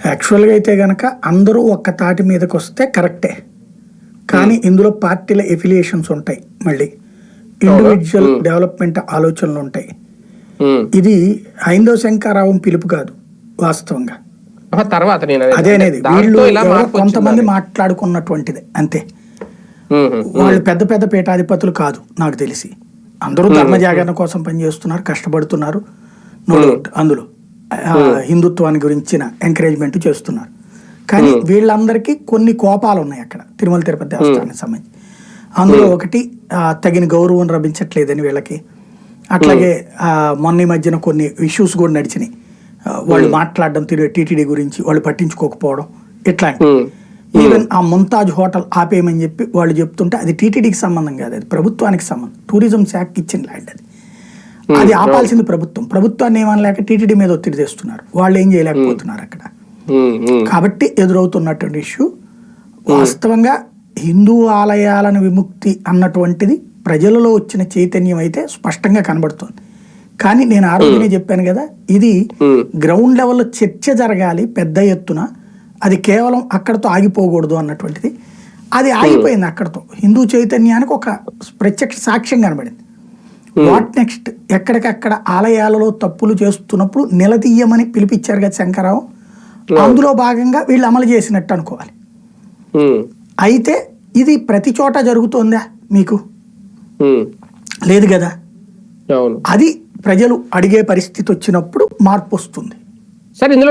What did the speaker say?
యాక్చువల్గా అయితే గనక అందరూ ఒక్క తాటి మీదకి వస్తే కరెక్టే, కానీ ఇందులో పార్టీల ఎఫిలియేషన్స్ ఉంటాయి, మళ్ళీ ఇండివిజువల్ డెవలప్మెంట్ ఆలోచనలు ఉంటాయి. ఇది హైందవ శంకరావం పిలుపు కాదు వాస్తవంగా. తర్వాత అదేనేది వీళ్ళు కొంతమంది మాట్లాడుకున్నటువంటిది అంతే. వాళ్ళు పెద్ద పెద్ద పీఠాధిపతులు కాదు నాకు తెలిసి. అందరూ ధర్మ జాగరణ కోసం పనిచేస్తున్నారు, కష్టపడుతున్నారు. అందులో హిందుత్వాన్ని గురించిన ఎంకరేజ్మెంట్ చేస్తున్నారు. కానీ వీళ్ళందరికీ కొన్ని కోపాలు ఉన్నాయి అక్కడ తిరుమల తిరుపతి దేవస్థానానికి సంబంధించి. అందులో ఒకటి తగిన గౌరవం లభించట్లేదని వీళ్ళకి. అట్లాగే మొన్న మధ్యన కొన్ని ఇష్యూస్ కూడా నడిచినాయి. వాళ్ళు మాట్లాడడం టీటీడీ గురించి వాళ్ళు పట్టించుకోకపోవడం ఇట్లాంటి. ఈవెన్ ఆ ముంతాజ్ హోటల్ ఆపేయమని చెప్పి వాళ్ళు చెప్తుంటే అది టీటీడీకి సంబంధం కాదు, అది ప్రభుత్వానికి సంబంధం. టూరిజం శాఖకి ఇచ్చిన ల్యాండ్ అది. అది ఆపాల్సింది ప్రభుత్వం. ప్రభుత్వాన్ని ఏమనలేక టీటీడీ మీద ఒత్తిడి తెస్తున్నారు. వాళ్ళు ఏం చేయలేకపోతున్నారు అక్కడ. కాబట్టి ఎదురవుతున్నటువంటి ఇష్యూ వాస్తవంగా హిందూ ఆలయాలను విముక్తి అన్నటువంటిది ప్రజలలో వచ్చిన చైతన్యం అయితే స్పష్టంగా కనబడుతుంది. కానీ నేను ఆ రోజునే చెప్పాను కదా, ఇది గ్రౌండ్ లెవెల్లో చర్చ జరగాలి పెద్ద ఎత్తున. అది కేవలం అక్కడతో ఆగిపోకూడదు అన్నటువంటిది. అది ఆగిపోయింది అక్కడతో. హిందూ చైతన్యానికి ఒక ప్రత్యక్ష సాక్ష్యం కనబడింది. What next? ఎక్కడికక్కడ ఆలయాలలో తప్పులు చేస్తున్నప్పుడు నిలదీయమని పిలిపించారు కదా శంకరరావు. అందులో భాగంగా వీళ్ళు అమలు చేసినట్టు అనుకోవాలి. అయితే ఇది ప్రతి చోట జరుగుతోందా మీకు? లేదు కదా. అది ప్రజలు అడిగే పరిస్థితి వచ్చినప్పుడు మార్పు వస్తుంది. సార్ ఇందులో